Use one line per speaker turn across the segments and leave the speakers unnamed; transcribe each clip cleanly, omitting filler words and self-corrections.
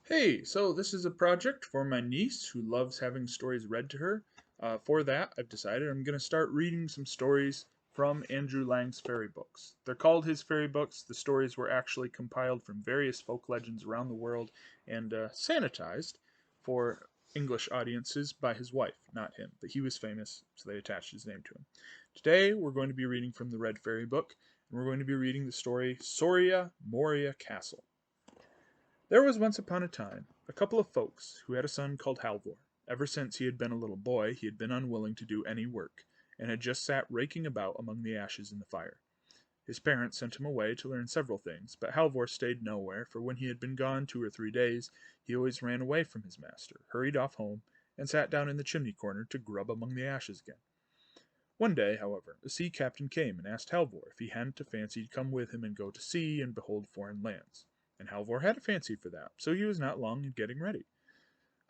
Hey, so this is a project for my niece who loves having stories read to her. For that, I've decided I'm going to start reading some stories from Andrew Lang's fairy books. They're called his fairy books. The stories were actually compiled from various folk legends around the world and sanitized for English audiences by his wife, not him. But he was famous, so they attached his name to him. Today, we're going to be reading from the Red Fairy book, and we're going to be reading the story Soria Moria Castle. There was once upon a time a couple of folks who had a son called Halvor. Ever since he had been a little boy he had been unwilling to do any work, and had just sat raking about among the ashes in the fire. His parents sent him away to learn several things, but Halvor stayed nowhere, for when he had been gone 2 or 3 days he always ran away from his master, hurried off home, and sat down in the chimney corner to grub among the ashes again. One day, however, a sea captain came and asked Halvor if he hadn't a fancy to come with him and go to sea and behold foreign lands. And Halvor had a fancy for that, so he was not long in getting ready.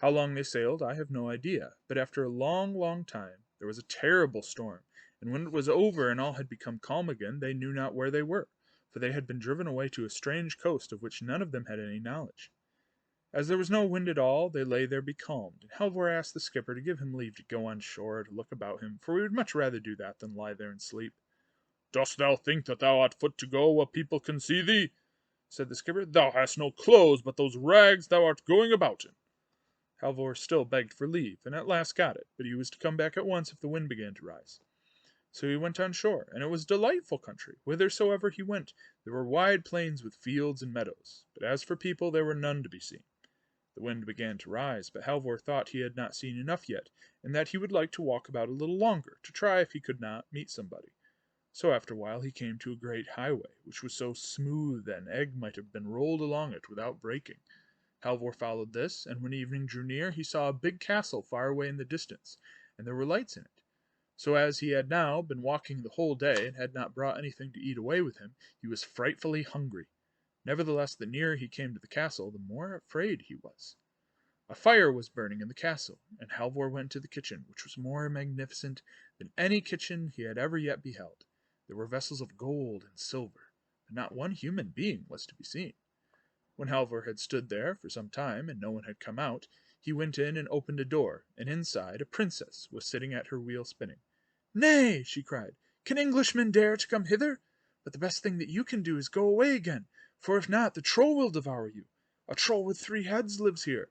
How long they sailed I have no idea, but after a long, long time there was a terrible storm, and when it was over and all had become calm again they knew not where they were, for they had been driven away to a strange coast of which none of them had any knowledge. As there was no wind at all, they lay there becalmed, and Halvor asked the skipper to give him leave to go on shore to look about him, for he would much rather do that than lie there and sleep. "Dost thou think that thou art fit to go where people can see thee?" said the skipper. "Thou hast no clothes but those rags thou art going about in." Halvor still begged for leave, and at last got it, but he was to come back at once if the wind began to rise. So he went on shore, and it was delightful country. Whithersoever he went, there were wide plains with fields and meadows, but as for people there were none to be seen. The wind began to rise, but Halvor thought he had not seen enough yet, and that he would like to walk about a little longer, to try if he could not meet somebody. So after a while he came to a great highway, which was so smooth that an egg might have been rolled along it without breaking. Halvor followed this, and when evening drew near he saw a big castle far away in the distance, and there were lights in it. So as he had now been walking the whole day, and had not brought anything to eat away with him, he was frightfully hungry. Nevertheless, the nearer he came to the castle, the more afraid he was. A fire was burning in the castle, and Halvor went to the kitchen, which was more magnificent than any kitchen he had ever yet beheld. There were vessels of gold and silver, but not one human being was to be seen. When Halvor had stood there for some time, and no one had come out, he went in and opened a door, and inside a princess was sitting at her wheel spinning. "Nay," she cried, "can Englishmen dare to come hither? But the best thing that you can do is go away again, for if not the Troll will devour you. A Troll with 3 heads lives here."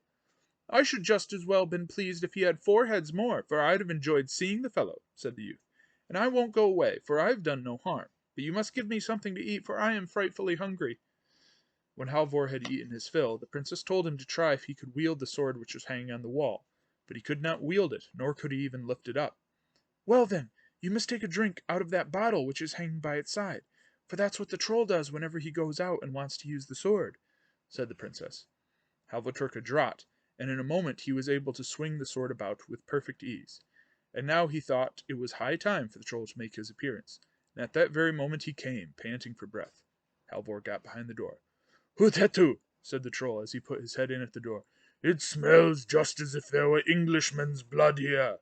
"I should just as well been pleased if he had 4 heads more, for I'd have enjoyed seeing the fellow," said the youth. "And I won't go away, for I have done no harm. But you must give me something to eat, for I am frightfully hungry." When Halvor had eaten his fill, the princess told him to try if he could wield the sword which was hanging on the wall, but he could not wield it, nor could he even lift it up. "Well then, you must take a drink out of that bottle which is hanging by its side, for that's what the Troll does whenever he goes out and wants to use the sword," said the princess. Halvor took a draught, and in a moment he was able to swing the sword about with perfect ease. And now he thought it was high time for the Troll to make his appearance, and at that very moment he came, panting for breath. Halvor got behind the door. "Hutetu!" said the Troll as he put his head in at the door. "It smells just as if there were Englishmen's blood here."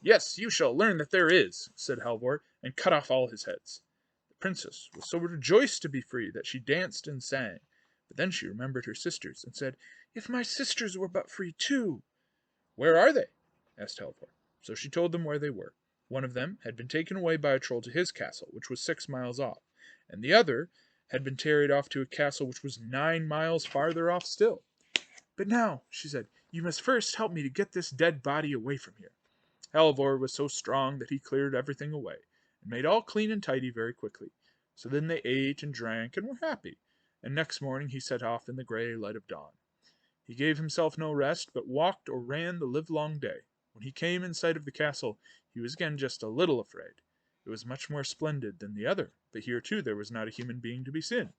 "Yes, you shall learn that there is," said Halvor, and cut off all his heads. The princess was so rejoiced to be free that she danced and sang, but then she remembered her sisters, and said, "If my sisters were but free too!" "Where are they?" asked Halvor. So she told them where they were. One of them had been taken away by a Troll to his castle, which was 6 miles off, and the other had been carried off to a castle which was 9 miles farther off still. "But now," she said, "you must first help me to get this dead body away from here." Halvor was so strong that he cleared everything away, and made all clean and tidy very quickly. So then they ate and drank and were happy, and next morning he set off in the grey light of dawn. He gave himself no rest, but walked or ran the livelong day. When he came in sight of the castle, he was again just a little afraid. It was much more splendid than the other, but here too there was not a human being to be seen.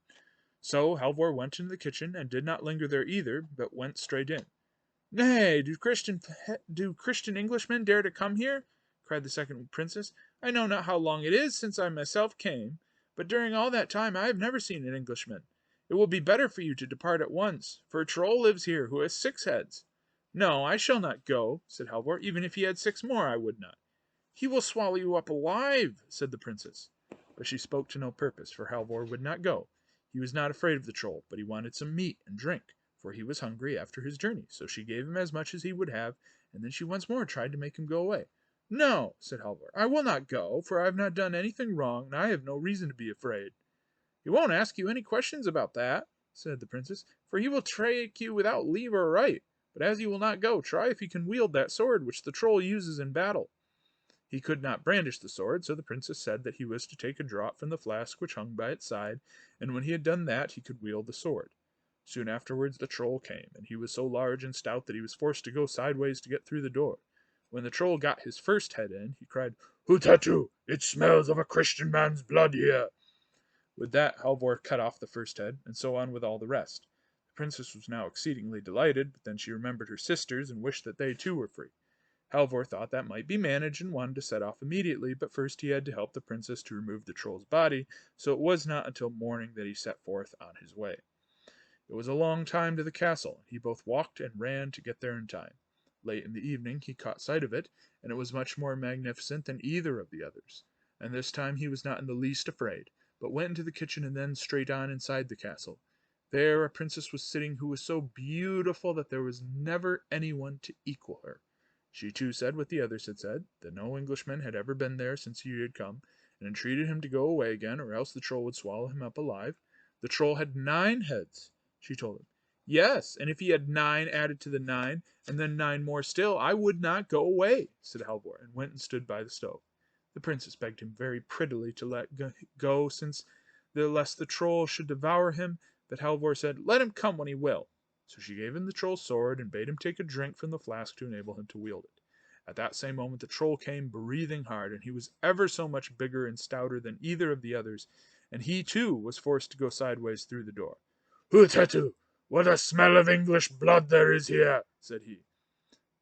So Halvor went into the kitchen, and did not linger there either, but went straight in. "Nay, do Christian Englishmen dare to come here?" cried the second princess. "I know not how long it is since I myself came, but during all that time I have never seen an Englishman. It will be better for you to depart at once, for a Troll lives here who has 6 heads." "No, I shall not go," said Halvor. "Even if he had 6 more, I would not." "He will swallow you up alive," said the princess. But she spoke to no purpose, for Halvor would not go. He was not afraid of the Troll, but he wanted some meat and drink, for he was hungry after his journey. So she gave him as much as he would have, and then she once more tried to make him go away. "No," said Halvor, "I will not go, for I have not done anything wrong, and I have no reason to be afraid." "He won't ask you any questions about that," said the princess, "for he will take you without leave or right. But as you will not go, try if you can wield that sword which the Troll uses in battle." He could not brandish the sword, so the princess said that he was to take a draught from the flask which hung by its side, and when he had done that he could wield the sword. Soon afterwards the Troll came, and he was so large and stout that he was forced to go sideways to get through the door. When the Troll got his first head in, he cried, "Hutetu! It smells of a Christian man's blood here!" With that Halvor cut off the first head, and so on with all the rest. The princess was now exceedingly delighted, but then she remembered her sisters, and wished that they too were free. Halvor thought that might be managed, and wanted to set off immediately, but first he had to help the princess to remove the Troll's body, so it was not until morning that he set forth on his way. It was a long time to the castle, and he both walked and ran to get there in time. Late in the evening he caught sight of it, and it was much more magnificent than either of the others. And this time he was not in the least afraid, but went into the kitchen and then straight on inside the castle. There a princess was sitting who was so beautiful that there was never anyone to equal her. She too said what the others had said, that no Englishman had ever been there since he had come, and entreated him to go away again, or else the Troll would swallow him up alive. The Troll had 9 heads, she told him. "Yes, and if he had 9 added to the 9, and then 9 more still, I would not go away," said Halvor, and went and stood by the stove. The princess begged him very prettily to let go, since lest the Troll should devour him, but Halvor said, "Let him come when he will." So she gave him the Troll's sword, and bade him take a drink from the flask to enable him to wield it. At that same moment the Troll came, breathing hard, and he was ever so much bigger and stouter than either of the others, and he too was forced to go sideways through the door. "Hutetu! What a smell of English blood there is here!" said he.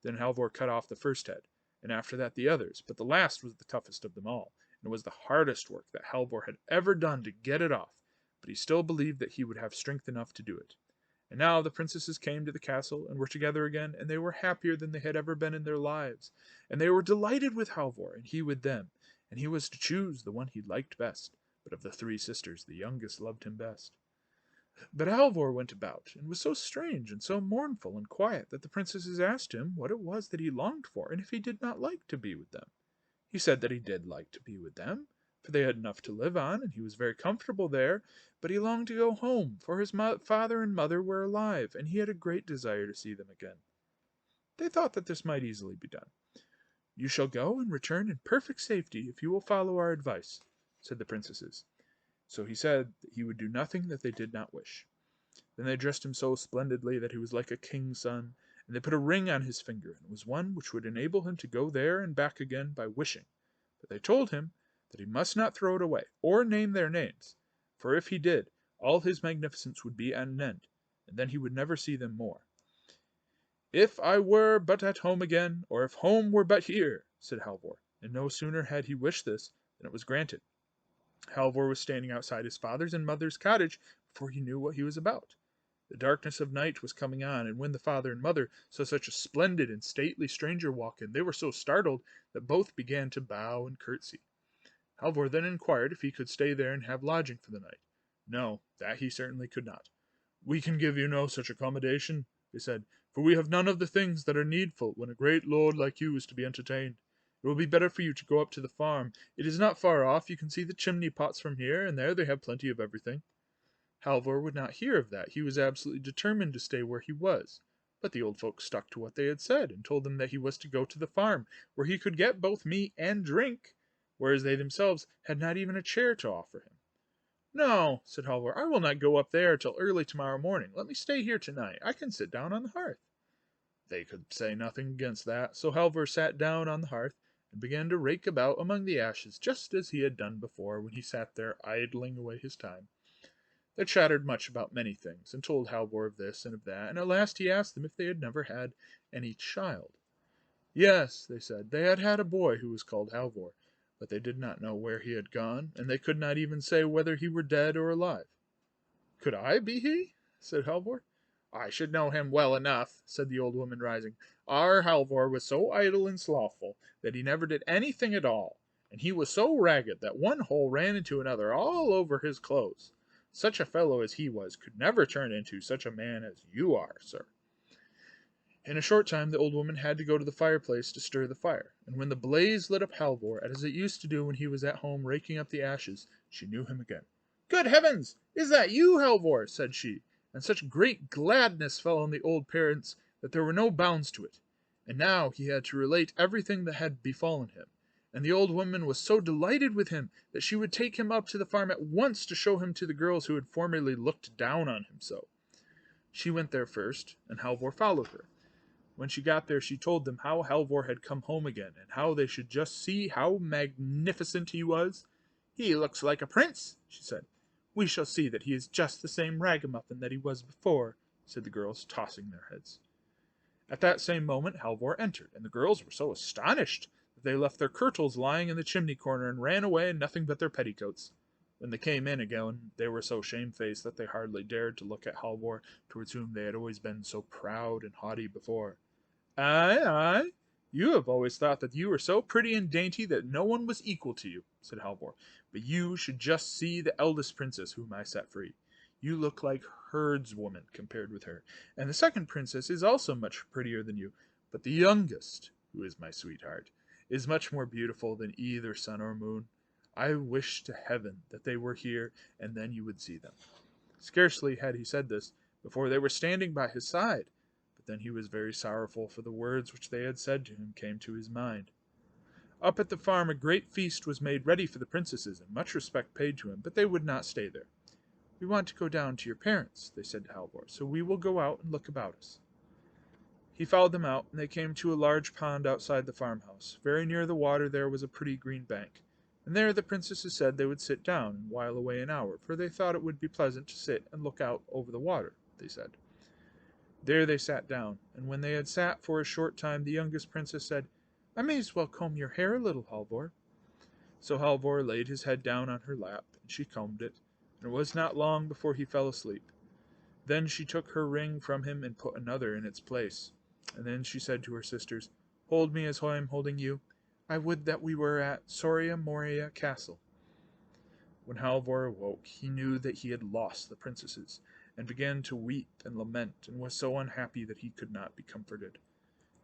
Then Halvor cut off the first head, and after that the others, but the last was the toughest of them all, and it was the hardest work that Halvor had ever done to get it off, but he still believed that he would have strength enough to do it. And now the princesses came to the castle and were together again, and they were happier than they had ever been in their lives, and they were delighted with Halvor, and he with them, and he was to choose the one he liked best, but of the 3 sisters the youngest loved him best. But Halvor went about, and was so strange and so mournful and quiet that the princesses asked him what it was that he longed for, and if he did not like to be with them. He said that he did like to be with them, for they had enough to live on, and he was very comfortable there, but he longed to go home, for his father and mother were alive, and he had a great desire to see them again. They thought that this might easily be done. "You shall go and return in perfect safety if you will follow our advice," said the princesses. So he said that he would do nothing that they did not wish. Then they dressed him so splendidly that he was like a king's son, and they put a ring on his finger, and it was one which would enable him to go there and back again by wishing. But they told him that he must not throw it away, or name their names, for if he did, all his magnificence would be at an end, and then he would never see them more. "If I were but at home again, or if home were but here," said Halvor, and no sooner had he wished this than it was granted. Halvor was standing outside his father's and mother's cottage before he knew what he was about. The darkness of night was coming on, and when the father and mother saw such a splendid and stately stranger walk in, they were so startled that both began to bow and curtsy. Halvor then inquired if he could stay there and have lodging for the night. No, that he certainly could not. "We can give you no such accommodation," they said, "for we have none of the things that are needful when a great lord like you is to be entertained. It will be better for you to go up to the farm. It is not far off. You can see the chimney pots from here, and there they have plenty of everything." Halvor would not hear of that. He was absolutely determined to stay where he was. But the old folks stuck to what they had said, and told him that he was to go to the farm, where he could get both meat and drink, whereas they themselves had not even a chair to offer him. "No," said Halvor, "I will not go up there till early tomorrow morning. Let me stay here tonight. I can sit down on the hearth." They could say nothing against that, so Halvor sat down on the hearth, and began to rake about among the ashes, just as he had done before when he sat there idling away his time. They chattered much about many things, and told Halvor of this and of that, and at last he asked them if they had never had any child. Yes, they said, they had had a boy who was called Halvor, but they did not know where he had gone, and they could not even say whether he were dead or alive. "Could I be he?" said Halvor. "I should know him well enough," said the old woman, rising. "Our Halvor was so idle and slothful that he never did anything at all, and he was so ragged that one hole ran into another all over his clothes. Such a fellow as he was could never turn into such a man as you are, sir. In a short time the old woman had to go to the fireplace to stir the fire, and when the blaze lit up Halvor, as it used to do when he was at home raking up the ashes, she knew him again. "Good heavens! Is that you, Halvor?" said she, and such great gladness fell on the old parents that there were no bounds to it. And now he had to relate everything that had befallen him, and the old woman was so delighted with him that she would take him up to the farm at once to show him to the girls who had formerly looked down on him so. She went there first, and Halvor followed her. When she got there she told them how Halvor had come home again, and how they should just see how magnificent he was. "He looks like a prince," she said. "We shall see that he is just the same ragamuffin that he was before," said the girls, tossing their heads. At that same moment Halvor entered, and the girls were so astonished that they left their kirtles lying in the chimney corner and ran away in nothing but their petticoats. When they came in again they were so shamefaced that they hardly dared to look at Halvor, towards whom they had always been so proud and haughty before. "Aye, aye, you have always thought that you were so pretty and dainty that no one was equal to you," said Halvor. "But you should just see the eldest princess whom I set free. You look like herdswoman compared with her, and the second princess is also much prettier than you, but the youngest, who is my sweetheart, is much more beautiful than either sun or moon. I wish to heaven that they were here, and then you would see them." Scarcely had he said this before they were standing by his side. Then he was very sorrowful, for the words which they had said to him came to his mind. Up at the farm a great feast was made ready for the princesses, and much respect paid to him, but they would not stay there. "We want to go down to your parents," they said to Halvor, "so we will go out and look about us." He followed them out, and they came to a large pond outside the farmhouse. Very near the water there was a pretty green bank, and there the princesses said they would sit down and while away an hour, for they thought it would be pleasant to sit and look out over the water, they said. There they sat down, and when they had sat for a short time, the youngest princess said, "I may as well comb your hair a little, Halvor." So Halvor laid his head down on her lap, and she combed it, and it was not long before he fell asleep. Then she took her ring from him and put another in its place, and then she said to her sisters, "Hold me as I am holding you. I would that we were at Soria Moria Castle." When Halvor awoke, he knew that he had lost the princesses, and began to weep and lament, and was so unhappy that he could not be comforted.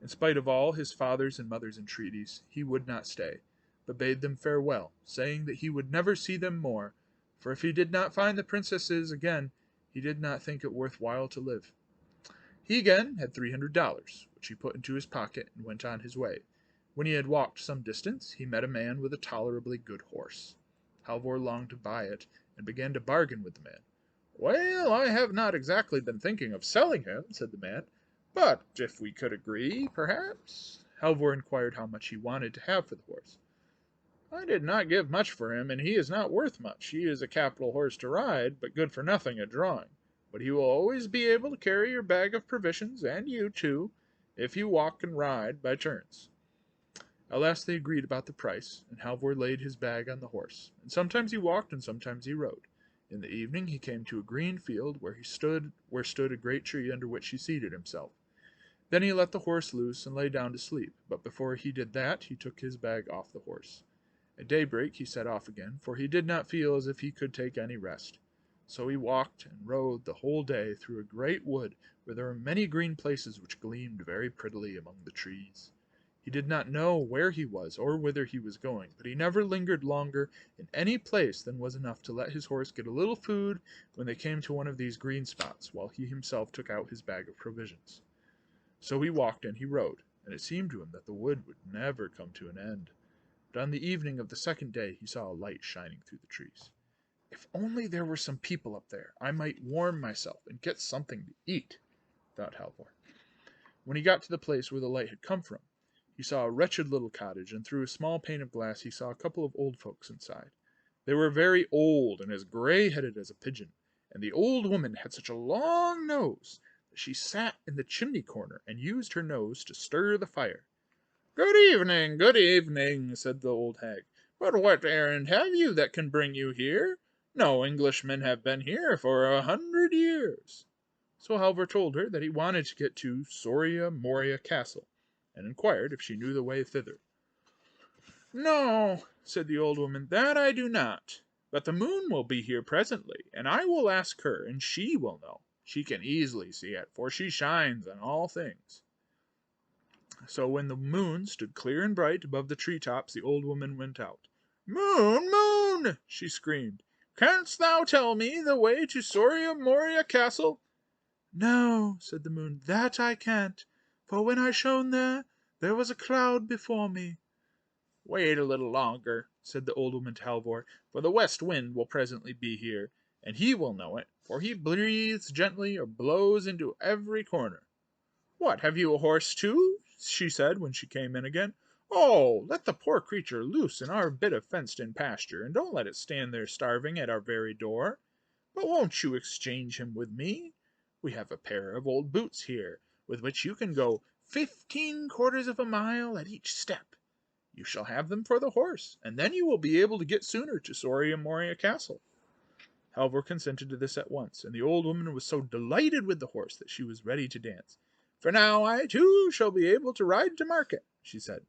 In spite of all his father's and mother's entreaties, he would not stay, but bade them farewell, saying that he would never see them more, for if he did not find the princesses again, he did not think it worth while to live. He again had $300, which he put into his pocket and went on his way. When he had walked some distance, he met a man with a tolerably good horse. Halvor longed to buy it, and began to bargain with the man. "Well, I have not exactly been thinking of selling him," said the man, "but if we could agree, perhaps—" Halvor inquired how much he wanted to have for the horse. "I did not give much for him, and he is not worth much. He is a capital horse to ride, but good for nothing at drawing. But he will always be able to carry your bag of provisions, and you too, if you walk and ride by turns." At last they agreed about the price, and Halvor laid his bag on the horse, and sometimes he walked and sometimes he rode. In the evening he came to a green field where stood a great tree under which he seated himself. Then he let the horse loose and lay down to sleep, but before he did that he took his bag off the horse. At daybreak he set off again, for he did not feel as if he could take any rest. So he walked and rode the whole day through a great wood where there were many green places which gleamed very prettily among the trees. He did not know where he was or whither he was going, but he never lingered longer in any place than was enough to let his horse get a little food when they came to one of these green spots, while he himself took out his bag of provisions. So he walked and he rode, and it seemed to him that the wood would never come to an end. But on the evening of the second day he saw a light shining through the trees. "If only there were some people up there, I might warm myself and get something to eat," thought Halvor. When he got to the place where the light had come from, he saw a wretched little cottage, and through a small pane of glass he saw a couple of old folks inside. They were very old and as gray-headed as a pigeon, and the old woman had such a long nose that she sat in the chimney corner and used her nose to stir the fire. Good evening," said the old hag. "But what errand have you that can bring you here? No Englishmen have been here for 100 years." So Halvor told her that he wanted to get to Soria Moria Castle, and inquired if she knew the way thither. "No," said the old woman, "that I do not. But the moon will be here presently, and I will ask her, and she will know. She can easily see it, for she shines on all things." So when the moon stood clear and bright above the tree tops, the old woman went out. "Moon, moon!" she screamed. "Canst thou tell me the way to Soria Moria Castle?" "No," said the moon, "that I can't, for when I shone there, there was a cloud before me." "Wait a little longer," said the old woman to Halvor, "for the west wind will presently be here, and he will know it, for he breathes gently or blows into every corner." "What, have you a horse too?" she said when she came in again. "Oh, let the poor creature loose in our bit of fenced-in pasture, and don't let it stand there starving at our very door. But won't you exchange him with me? We have a pair of old boots here, with which you can go 15/4 of a mile at each step. You shall have them for the horse, and then you will be able to get sooner to Soria Moria Castle." Halvor consented to this at once, and the old woman was so delighted with the horse that she was ready to dance. "For now I too shall be able to ride to market," she said.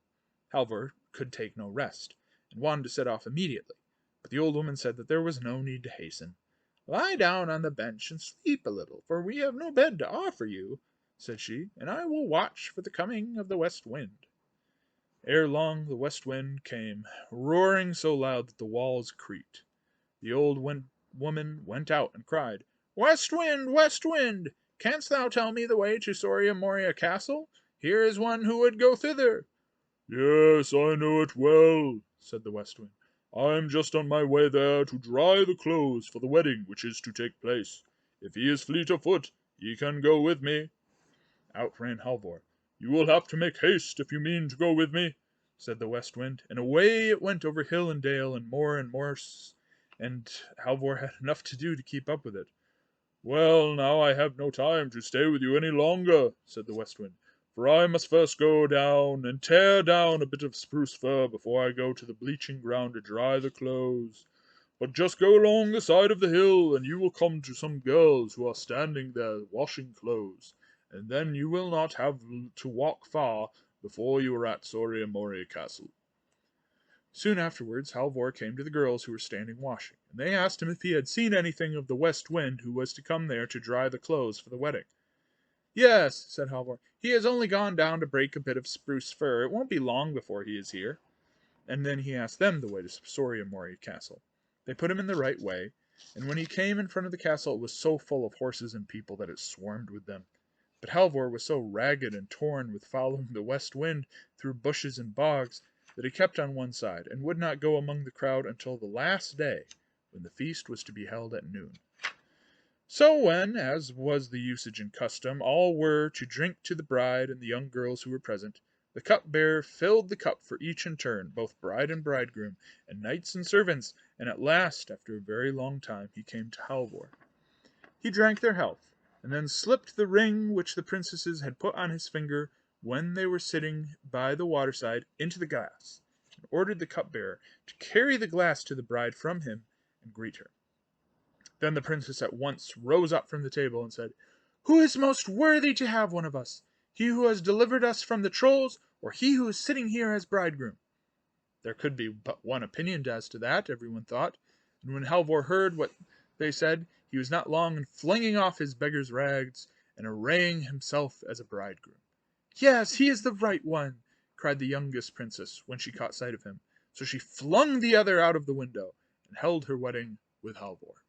Halvor could take no rest, and wanted to set off immediately, but the old woman said that there was no need to hasten. "Lie down on the bench and sleep a little, for we have no bed to offer you," said she, "and I will watch for the coming of the west wind." Ere long the west wind came, roaring so loud that the walls creaked. The old woman went out and cried, "West wind, west wind! Canst thou tell me the way to Soria Moria Castle? Here is one who would go thither." "Yes, I know it well," said the west wind. "I am just on my way there to dry the clothes for the wedding which is to take place. If he is fleet of foot, he can go with me." Out ran Halvor. "You will have to make haste if you mean to go with me," said the west wind, and away it went over hill and dale, and more, and Halvor had enough to do to keep up with it. "Well, now I have no time to stay with you any longer," said the west wind, "for I must first go down and tear down a bit of spruce fir before I go to the bleaching ground to dry the clothes. But just go along the side of the hill, and you will come to some girls who are standing there washing clothes, and then you will not have to walk far before you are at Soria Moria Castle." Soon afterwards Halvor came to the girls who were standing washing, and they asked him if he had seen anything of the west wind who was to come there to dry the clothes for the wedding. "Yes," said Halvor, "he has only gone down to break a bit of spruce fir. It won't be long before he is here." And then he asked them the way to Soria Moria Castle. They put him in the right way, and when he came in front of the castle it was so full of horses and people that it swarmed with them. But Halvor was so ragged and torn with following the west wind through bushes and bogs that he kept on one side, and would not go among the crowd until the last day, when the feast was to be held at noon. So when, as was the usage and custom, all were to drink to the bride and the young girls who were present, the cupbearer filled the cup for each in turn, both bride and bridegroom, and knights and servants, and at last, after a very long time, he came to Halvor. He drank their health, and then slipped the ring which the princesses had put on his finger when they were sitting by the waterside into the glass, and ordered the cupbearer to carry the glass to the bride from him and greet her. Then the princess at once rose up from the table and said, "Who is most worthy to have one of us? He who has delivered us from the trolls, or he who is sitting here as bridegroom?" There could be but one opinion as to that, everyone thought, and when Halvor heard what they said, he was not long in flinging off his beggar's rags and arraying himself as a bridegroom. "Yes, he is the right one," cried the youngest princess when she caught sight of him. So she flung the other out of the window, and held her wedding with Halvor.